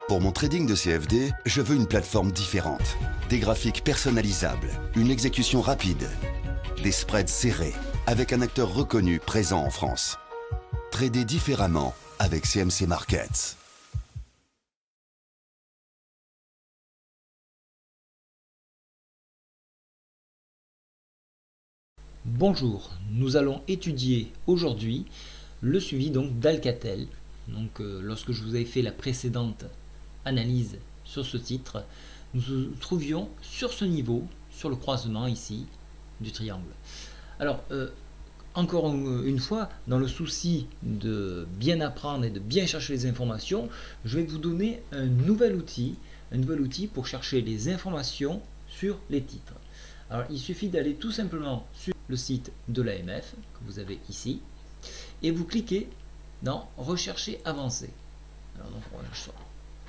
Pour mon trading de CFD, je veux une plateforme différente. Des graphiques personnalisables, une exécution rapide, des spreads serrés, avec un acteur reconnu présent en France. Trader différemment avec CMC Markets. Bonjour, nous allons étudier aujourd'hui le suivi d'Alcatel. Lorsque je vous avais fait la précédente analyse sur ce titre, nous nous trouvions sur ce niveau, sur le croisement ici du triangle. Alors, encore une fois, dans le souci de bien apprendre et de bien chercher les informations, je vais vous donner un nouvel outil pour chercher les informations sur les titres. Alors, il suffit d'aller tout simplement sur le site de l'AMF que vous avez ici et vous cliquez dans Rechercher avancé. Alors, donc,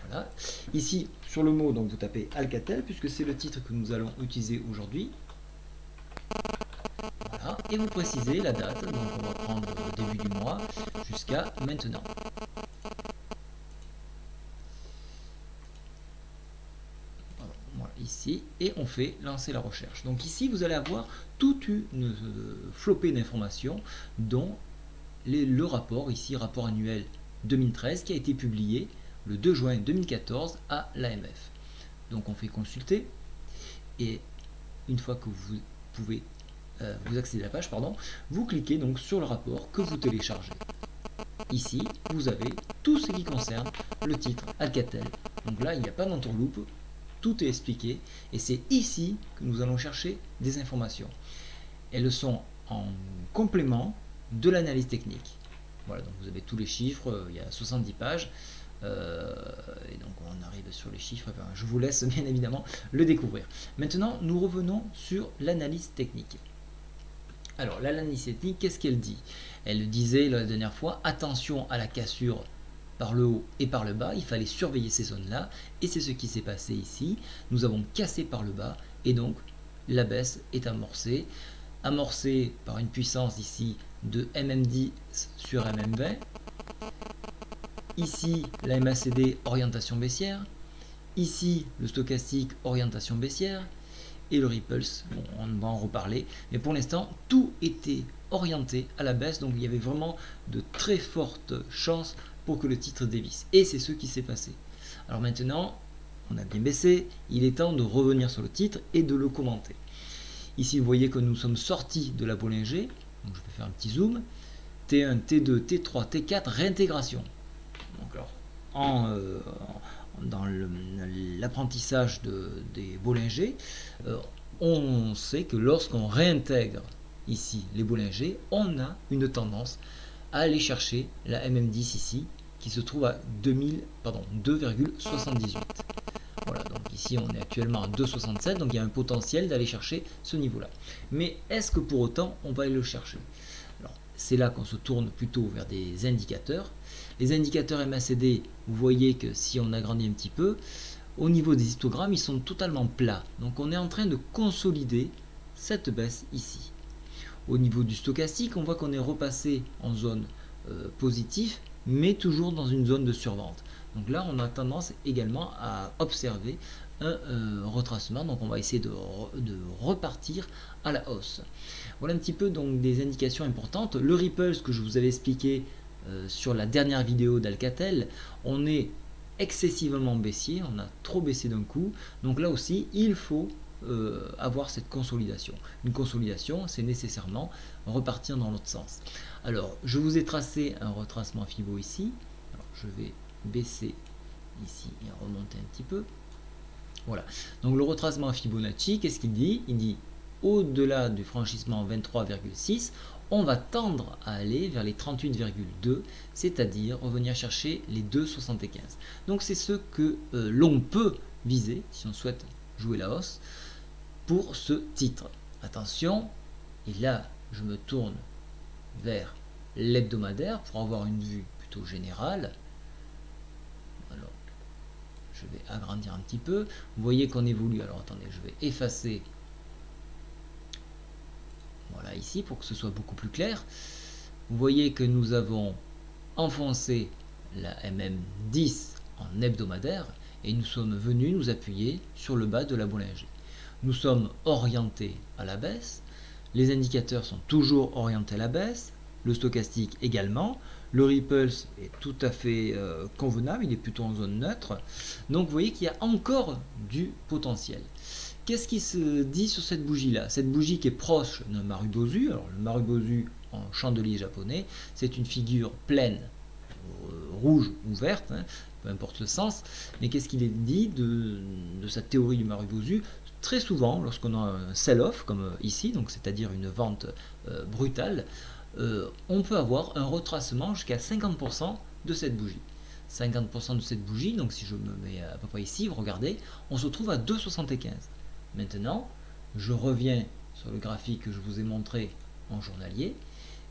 voilà. Ici, sur le mot, donc, vous tapez Alcatel puisque c'est le titre que nous allons utiliser aujourd'hui. Voilà. Et vous précisez la date, donc on va prendre le début du mois jusqu'à maintenant. Voilà, ici, et on fait lancer la recherche. Donc ici, vous allez avoir toute une flopée d'informations, dont le rapport, ici, rapport annuel 2013, qui a été publié le 2 juin 2014 à l'AMF. Donc on fait consulter, et une fois que vous pouvez vous accédez à la page, vous cliquez donc sur le rapport que vous téléchargez. Ici, vous avez tout ce qui concerne le titre Alcatel. Donc là, il n'y a pas d'entourloupe, tout est expliqué, et c'est ici que nous allons chercher des informations. Elles sont en complément de l'analyse technique. Voilà, donc vous avez tous les chiffres, il y a 70 pages, et donc on arrive sur les chiffres, enfin, je vous laisse bien évidemment le découvrir. Maintenant, nous revenons sur l'analyse technique. Alors, l'analyse technique, qu'est-ce qu'elle dit? Elle disait la dernière fois, attention à la cassure par le haut et par le bas, il fallait surveiller ces zones-là, et c'est ce qui s'est passé ici. Nous avons cassé par le bas, et donc la baisse est amorcée par une puissance ici de MM10 sur MM20. Ici, la MACD, orientation baissière. Ici, le stochastique, orientation baissière. Et le Ripples, bon, on va en reparler, mais pour l'instant, tout était orienté à la baisse, donc il y avait vraiment de très fortes chances pour que le titre dévisse. Et c'est ce qui s'est passé. Alors maintenant, on a bien baissé, il est temps de revenir sur le titre et de le commenter. Ici, vous voyez que nous sommes sortis de la Bollinger, donc je vais faire un petit zoom, T1, T2, T3, T4, réintégration. Donc alors, dans l'apprentissage des Bollinger, on sait que lorsqu'on réintègre ici les Bollinger, on a une tendance à aller chercher la MM10 ici, qui se trouve à 2,78. Voilà, donc ici on est actuellement à 2,67, donc il y a un potentiel d'aller chercher ce niveau-là. Mais est-ce que pour autant on va aller le chercher? Alors, c'est là qu'on se tourne plutôt vers des indicateurs. Les indicateurs MACD, vous voyez que si on agrandit un petit peu, au niveau des histogrammes, ils sont totalement plats. Donc on est en train de consolider cette baisse ici. Au niveau du stochastique, on voit qu'on est repassé en zone positive, mais toujours dans une zone de survente. Donc là, on a tendance également à observer un retracement. Donc on va essayer de repartir à la hausse. Voilà un petit peu donc des indications importantes. Le Ripple, ce que je vous avais expliqué sur la dernière vidéo d'Alcatel, on est excessivement baissier, on a trop baissé d'un coup, donc là aussi il faut avoir cette consolidation. Une consolidation, c'est nécessairement repartir dans l'autre sens. Alors je vous ai tracé un retracement Fibo ici. Alors, je vais baisser ici et remonter un petit peu. Voilà, donc le retracement Fibonacci, qu'est-ce qu'il dit? Il dit au-delà du franchissement 23,6, on va tendre à aller vers les 38,2, c'est-à-dire revenir chercher les 2,75. Donc c'est ce que l'on peut viser si on souhaite jouer la hausse pour ce titre. Attention, et là je me tourne vers l'hebdomadaire pour avoir une vue plutôt générale. Alors, je vais agrandir un petit peu. Vous voyez qu'on évolue. Alors attendez, je vais effacer. Voilà, ici, pour que ce soit beaucoup plus clair. Vous voyez que nous avons enfoncé la MM10 en hebdomadaire et nous sommes venus nous appuyer sur le bas de la Bollinger. Nous sommes orientés à la baisse, les indicateurs sont toujours orientés à la baisse, le stochastique également, le Ripple est tout à fait convenable, il est plutôt en zone neutre, donc vous voyez qu'il y a encore du potentiel. Qu'est-ce qui se dit sur cette bougie là? Cette bougie qui est proche d'un Marubozu, alors le Marubozu en chandelier japonais, c'est une figure pleine, rouge ou verte, hein, peu importe le sens, mais qu'est-ce qu'il est dit de cette théorie du Marubozu? Très souvent, lorsqu'on a un sell-off, comme ici, donc c'est-à-dire une vente brutale, on peut avoir un retracement jusqu'à 50% de cette bougie. 50% de cette bougie, donc si je me mets à peu près ici, vous regardez, on se trouve à 2,75. Maintenant, je reviens sur le graphique que je vous ai montré en journalier,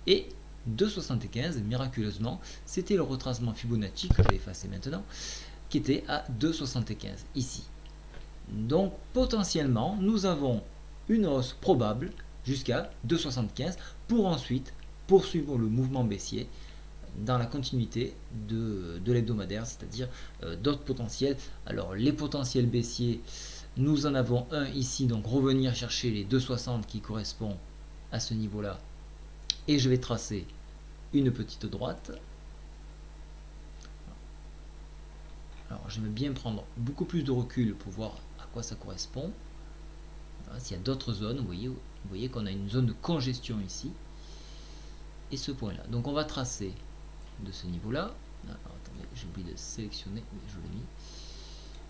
et 2,75, miraculeusement, c'était le retracement Fibonacci, que je vais effacer maintenant, qui était à 2,75 ici. Donc potentiellement, nous avons une hausse probable jusqu'à 2,75 pour ensuite poursuivre le mouvement baissier dans la continuité de l'hebdomadaire, c'est-à-dire d'autres potentiels. Alors les potentiels baissiers, nous en avons un ici, donc revenir chercher les 2,60 qui correspond à ce niveau-là. Et je vais tracer une petite droite. Alors j'aime bien prendre beaucoup plus de recul pour voir à quoi ça correspond. Voilà, s'il y a d'autres zones, vous voyez qu'on a une zone de congestion ici. Et ce point-là. Donc on va tracer de ce niveau-là. Attendez, j'ai oublié de sélectionner, mais je l'ai mis.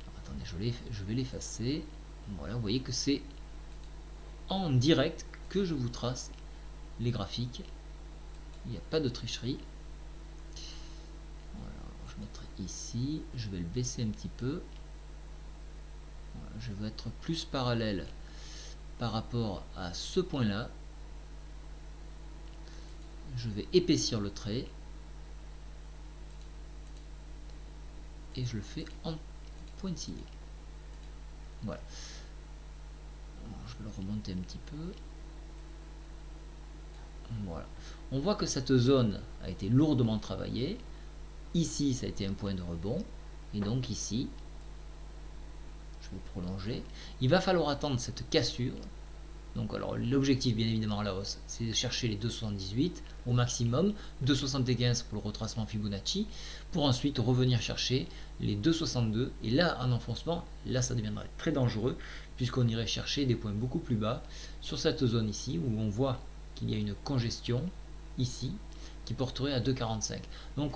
Alors, attendez, je vais l'effacer. Voilà, vous voyez que c'est en direct que je vous trace les graphiques. Il n'y a pas de tricherie. Voilà, je mettrai ici. Je vais le baisser un petit peu. Voilà, je veux être plus parallèle par rapport à ce point-là. Je vais épaissir le trait. Et je le fais en pointillé. Voilà. Alors, je vais le remonter un petit peu. Voilà. On voit que cette zone a été lourdement travaillée. Ici, ça a été un point de rebond. Et donc ici, je vais prolonger. Il va falloir attendre cette cassure. Donc alors l'objectif bien évidemment à la hausse, c'est de chercher les 2,78 au maximum, 2,75 pour le retracement Fibonacci, pour ensuite revenir chercher les 2,62. Et là, en enfoncement, là ça deviendrait très dangereux, puisqu'on irait chercher des points beaucoup plus bas sur cette zone ici, où on voit qu'il y a une congestion ici, qui porterait à 2,45. Donc,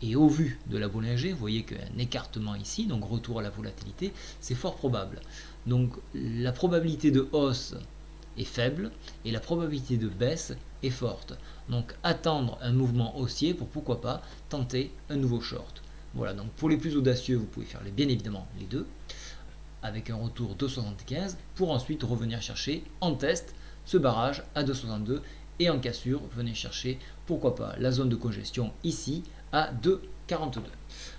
et au vu de la Bollinger, vous voyez qu'un écartement ici, donc retour à la volatilité, c'est fort probable. Donc la probabilité de hausse est faible et la probabilité de baisse est forte. Donc attendre un mouvement haussier pour pourquoi pas tenter un nouveau short. Voilà, donc pour les plus audacieux, vous pouvez faire bien évidemment les deux, avec un retour 2,75 pour ensuite revenir chercher en test ce barrage à 2,62 et en cassure, venez chercher pourquoi pas la zone de congestion ici à 2,42.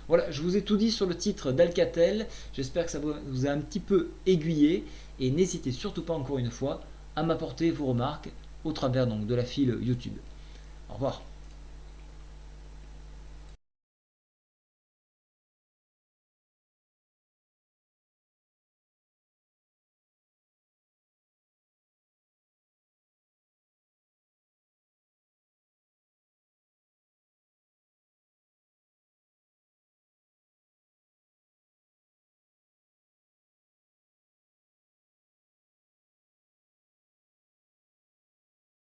Voilà, je vous ai tout dit sur le titre d'Alcatel. J'espère que ça vous a un petit peu aiguillé et n'hésitez surtout pas encore une fois à m'apporter vos remarques au travers donc de la file YouTube. Au revoir.